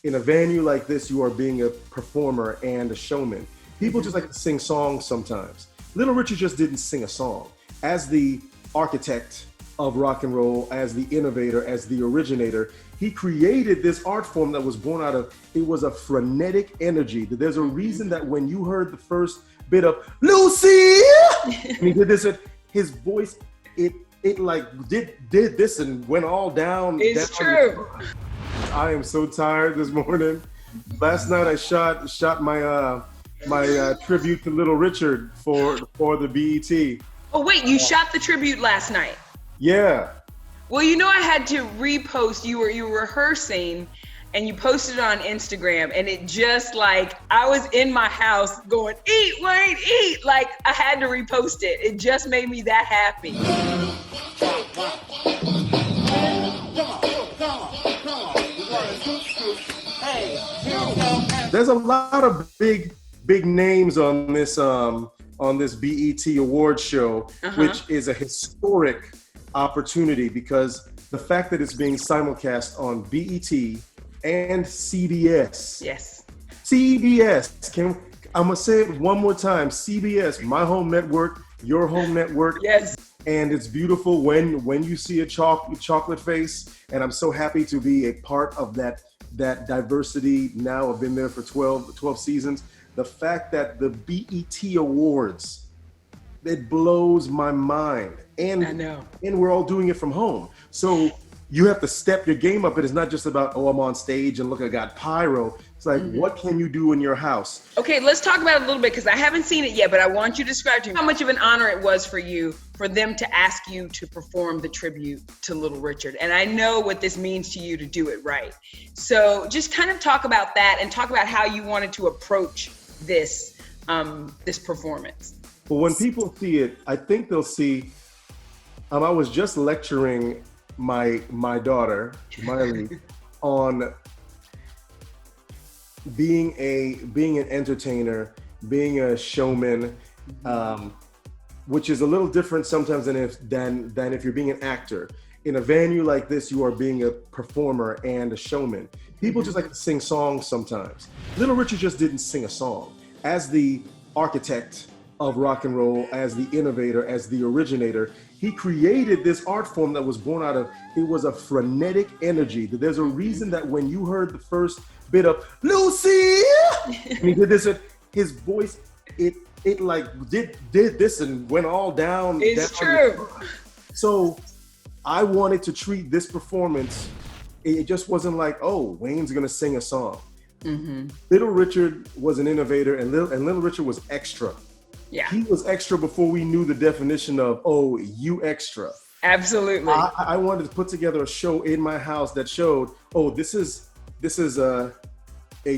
In a venue like this, you are being a performer and a showman. People just like to sing songs sometimes. Little Richard just didn't sing a song. As the architect of rock and roll, as the innovator, as the originator, he created this art form that was born out of, it was a frenetic energy. There's a reason that when you heard the first bit of Lucy, and he did this, his voice, it like did this and went all down. It's true. I am so tired this morning. Last night I shot my my tribute to Little Richard for the BET. Oh wait, you shot the tribute last night? Yeah. Well, you know, I had to repost. You were rehearsing, and you posted it on Instagram, and it just like I was in my house going, "Eat, Wayne, eat!" Like I had to repost it. It just made me that happy. There's a lot of big names on this BET Awards show, which is a historic opportunity because the fact that it's being simulcast on BET and CBS. Yes. CBS. I'm gonna say it one more time. CBS, my home network, your home network. Yes. And it's beautiful when you see a chocolate face, and I'm so happy to be a part of that diversity. Now I've been there for 12 seasons. The fact that the BET Awards, it blows my mind. And I know. And we're all doing it from home. So you have to step your game up. It is not just about, oh, I'm on stage and look, I got pyro. It's like, what can you do in your house? Okay, let's talk about it a little bit because I haven't seen it yet, but I want you to describe to me how much of an honor it was for you for them to ask you to perform the tribute to Little Richard. And I know what this means to you to do it right. So just kind of talk about that and talk about how you wanted to approach this performance. Well, when people see it, I think they'll see, I was just lecturing my daughter, Miley, on being an entertainer, being a showman, which is a little different sometimes than if you're being an actor. In a venue like this, you are being a performer and a showman. People just like to sing songs sometimes. Little Richard just didn't sing a song. As the architect of rock and roll, as the innovator, as the originator, he created this art form that was born out of, it was a frenetic energy. There's a reason that when you heard the first bit of Lucy, and he did this, his voice, it like did this and went all down. It's true. So I wanted to treat this performance, it just wasn't like, oh, Wayne's gonna sing a song. Little Richard was an innovator, and Little Richard was extra. Yeah. He was extra before we knew the definition of, oh, you extra. Absolutely. I wanted to put together a show in my house that showed, oh, this is a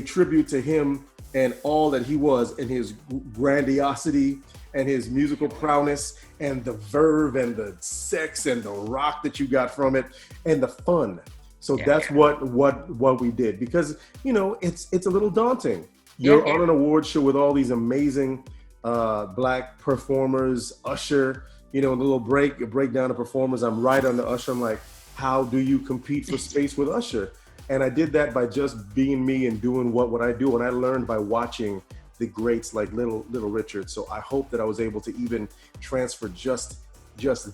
tribute to him and all that he was, and his grandiosity and his musical prowess and the verve and the sex and the rock that you got from it and the fun. So that's what we did, because it's a little daunting. You're on an award show with all these amazing Black performers, Usher, the little breakdown of performers. I'm right on the Usher. I'm like, how do you compete for space with Usher? And I did that by just being me and doing what I do. And I learned by watching the greats like Little Richard. So I hope that I was able to even transfer just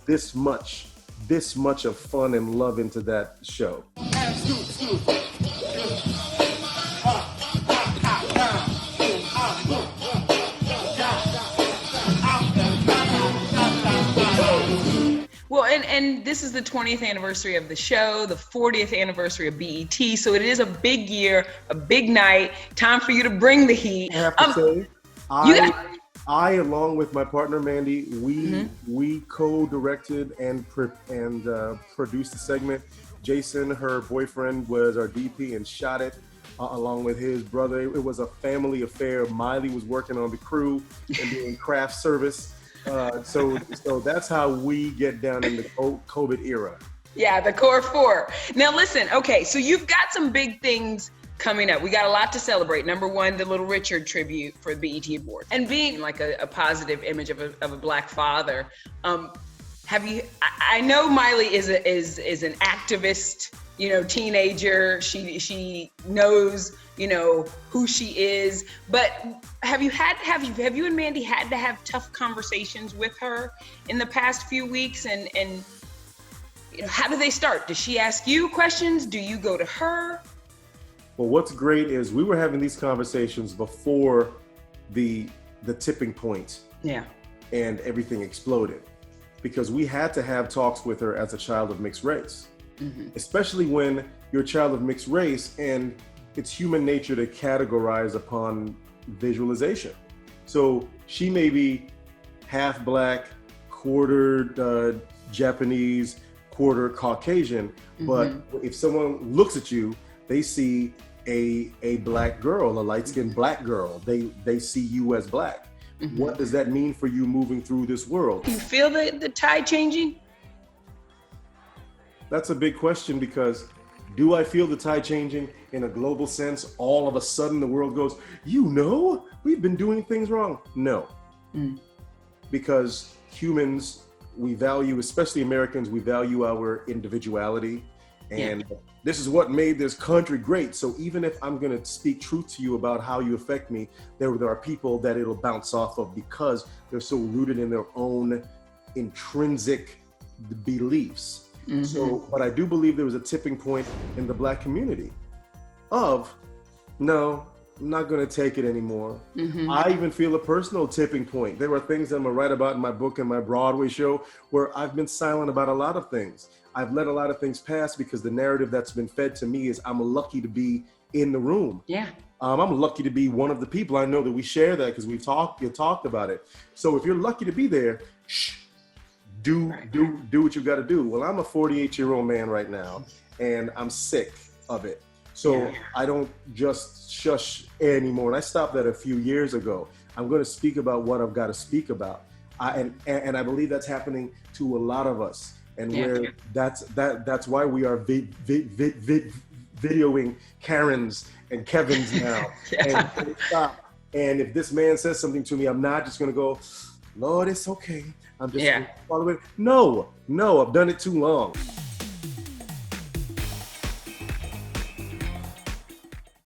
this much of fun and love into that show. Well, and this is the 20th anniversary of the show, the 40th anniversary of BET. So it is a big year, a big night. Time for you to bring the heat. I have to say, I, along with my partner Mandy, we co-directed and produced the segment. Jason, her boyfriend, was our DP and shot it along with his brother. It was a family affair. Miley was working on the crew and doing craft service. So that's how we get down in the COVID era. Yeah, the core four. Now listen, okay, so you've got some big things coming up. We got a lot to celebrate. Number one, the Little Richard tribute for the BET Awards. And being like a positive image of a Black father, I know Miley is an activist teenager. She knows, who she is. But have you and Mandy had to have tough conversations with her in the past few weeks? And how do they start? Does she ask you questions? Do you go to her? Well, what's great is we were having these conversations before the tipping point. Yeah. And everything exploded, because we had to have talks with her as a child of mixed race, especially when you're a child of mixed race and it's human nature to categorize upon visualization. So she may be half Black, quarter Japanese, quarter Caucasian, but if someone looks at you, they see a Black girl, a light-skinned Black girl. They see you as Black. What does that mean for you moving through this world? Do you feel the tide changing? That's a big question, because do I feel the tide changing in a global sense? All of a sudden the world goes, we've been doing things wrong. No. Because humans, we value, especially Americans, we value our individuality. And this is what made this country great. So even if I'm going to speak truth to you about how you affect me, there are people that it'll bounce off of, because they're so rooted in their own intrinsic beliefs. So, but I do believe there was a tipping point in the Black community of, no, I'm not going to take it anymore. I even feel a personal tipping point. There are things that I'm going to write about in my book and my Broadway show where I've been silent about a lot of things. I've let a lot of things pass because the narrative that's been fed to me is I'm lucky to be in the room. Yeah. I'm lucky to be one of the people. I know that we share that because you talked about it. So if you're lucky to be there, do what you got to do. Well, I'm a 48-year-old man right now, and I'm sick of it. So I don't just shush anymore. And I stopped that a few years ago. I'm going to speak about what I've got to speak about. And I believe that's happening to a lot of us. And where that's why we are videoing Karens and Kevins now. And stop. And if this man says something to me, I'm not just going to go, Lord, it's okay. I'm just going to follow it. No, I've done it too long.